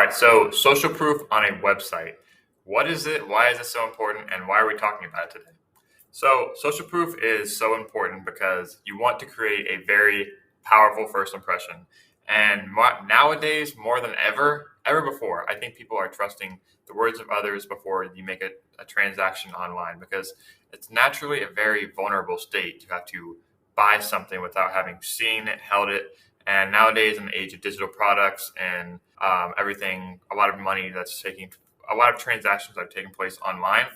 right, so social proof on a website. What is it? Why is it so important? And why are we talking about it today? So, social proof is so important because you want to create a very powerful first impression. And nowadays, more than ever before, I think people are trusting the words of others before you make a transaction online because it's naturally a very vulnerable state to have to buy something without having seen it, held it. And nowadays, in the age of digital products and everything, a lot of transactions that are taking place online,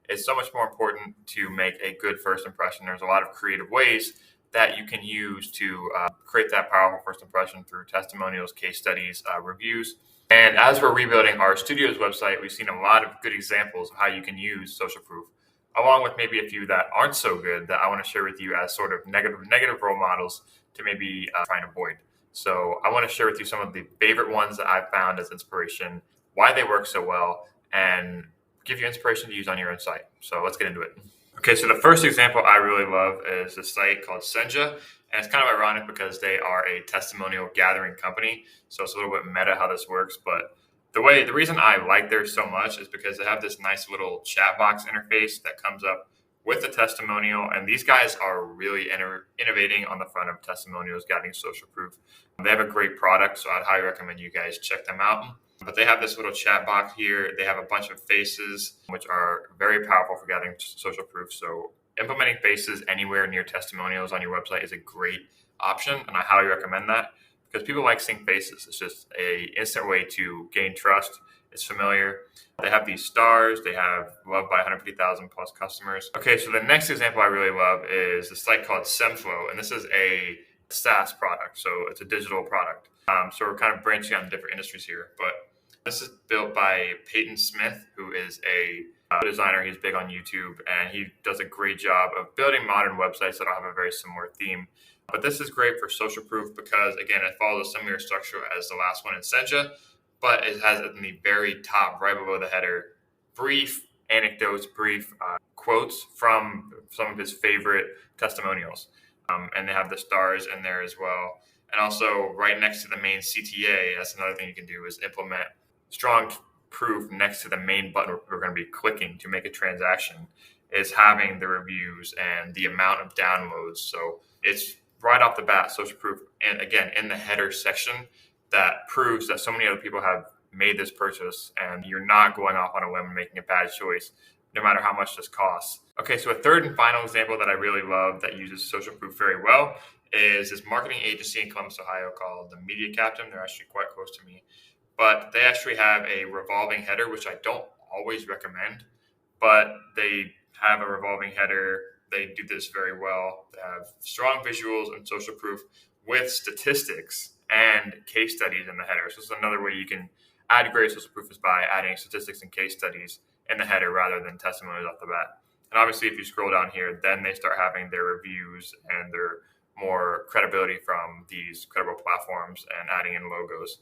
it's so much more important to make a good first impression. There's a lot of creative ways that you can use to create that powerful first impression through testimonials, case studies, reviews. And as we're rebuilding our studio's website, we've seen a lot of good examples of how you can use social proof, along with maybe a few that aren't so good that I want to share with you as sort of negative role models to maybe try and avoid. So I want to share with you some of the favorite ones that I've found as inspiration, why they work so well, and give you inspiration to use on your own site. So let's get into it. Okay, so the first example I really love is a site called Senja. And it's kind of ironic because they are a testimonial gathering company. So it's a little bit meta how this works. But the reason I like theirs so much is because they have this nice little chat box interface that comes up with the testimonial. And these guys are really innovating on the front of testimonials, gathering social proof. They have a great product, so I'd highly recommend you guys check them out. But they have this little chat box here. They have a bunch of faces, which are very powerful for gathering social proof. So implementing faces anywhere near testimonials on your website is a great option, and I highly recommend that because people like seeing faces. It's just an instant way to gain trust. It's familiar. They have these stars. They have loved by 150,000 plus customers. Okay, so the next example I really love is a site called Semflow, and this is a SaaS product. So it's a digital product. So we're kind of branching out in different industries here, but this is built by Peyton Smith, who is a designer. He's big on YouTube, and he does a great job of building modern websites that all have a very similar theme. But this is great for social proof because, again, it follows a similar structure as the last one in Senja, but it has in the very top, right below the header, brief anecdotes, brief quotes from some of his favorite testimonials. And they have the stars in there as well. And also right next to the main CTA, that's another thing you can do is implement strong proof next to the main button we're going to be clicking to make a transaction is having the reviews and the amount of downloads. So it's right off the bat social proof. And again, in the header section that proves that so many other people have made this purchase and you're not going off on a limb and making a bad choice, no matter how much this costs. Okay, so a third and final example that I really love that uses social proof very well is this marketing agency in Columbus, Ohio called the Media Captain. They're actually quite close to me. But they actually have a revolving header, which I don't always recommend, but they have a revolving header. They do this very well. They have strong visuals and social proof with statistics and case studies in the header. So this is another way you can add great social proof is by adding statistics and case studies in the header rather than testimonials off the bat. And obviously, if you scroll down here, then they start having their reviews and their more credibility from these credible platforms and adding in logos.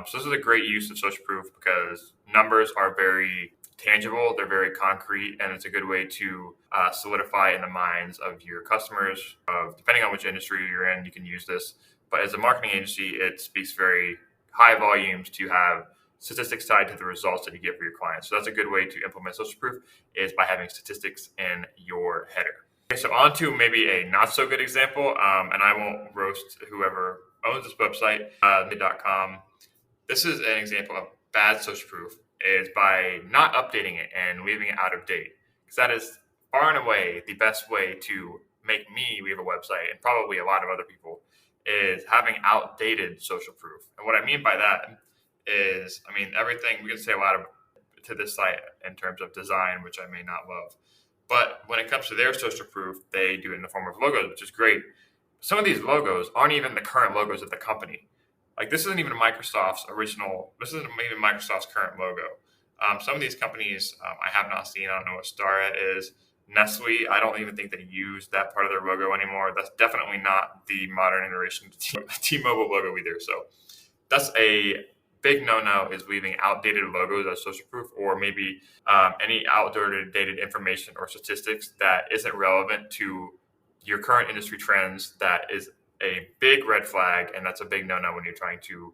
So this is a great use of social proof because numbers are very tangible, they're very concrete, and it's a good way to solidify in the minds of your customers. Depending on which industry you're in, you can use this. But as a marketing agency, it speaks very high volumes to have statistics tied to the results that you get for your clients. So that's a good way to implement social proof is by having statistics in your header. Okay, so on to maybe a not so good example, and I won't roast whoever owns this website, .com. This is an example of bad social proof is by not updating it and leaving it out of date. Because that is far and away the best way to make me leave a website, and probably a lot of other people, is having outdated social proof. And what I mean by that is, everything, we can say a lot to this site in terms of design, which I may not love. But when it comes to their social proof, they do it in the form of logos, which is great. Some of these logos aren't even the current logos of the company. Like this isn't even Microsoft's current logo. Some of these companies I have not seen. I don't know what Starrett is. Nestle, I don't even think they use that part of their logo anymore. That's definitely not the modern iteration of the T-Mobile logo either. So that's a big no-no is leaving outdated logos as social proof, or maybe any outdated information or statistics that isn't relevant to your current industry trends. That is a big red flag, and that's a big no-no when you're trying to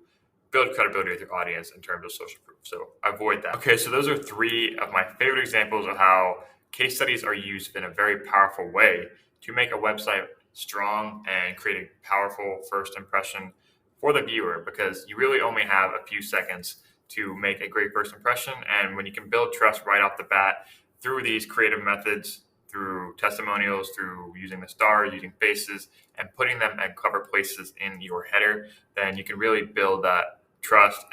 build credibility with your audience in terms of social proof. So avoid that. Okay, so those are three of my favorite examples of how case studies are used in a very powerful way to make a website strong and create a powerful first impression for the viewer, because you really only have a few seconds to make a great first impression. And when you can build trust right off the bat through these creative methods, through testimonials, through using the stars, using faces, and putting them at cover places in your header, then you can really build that trust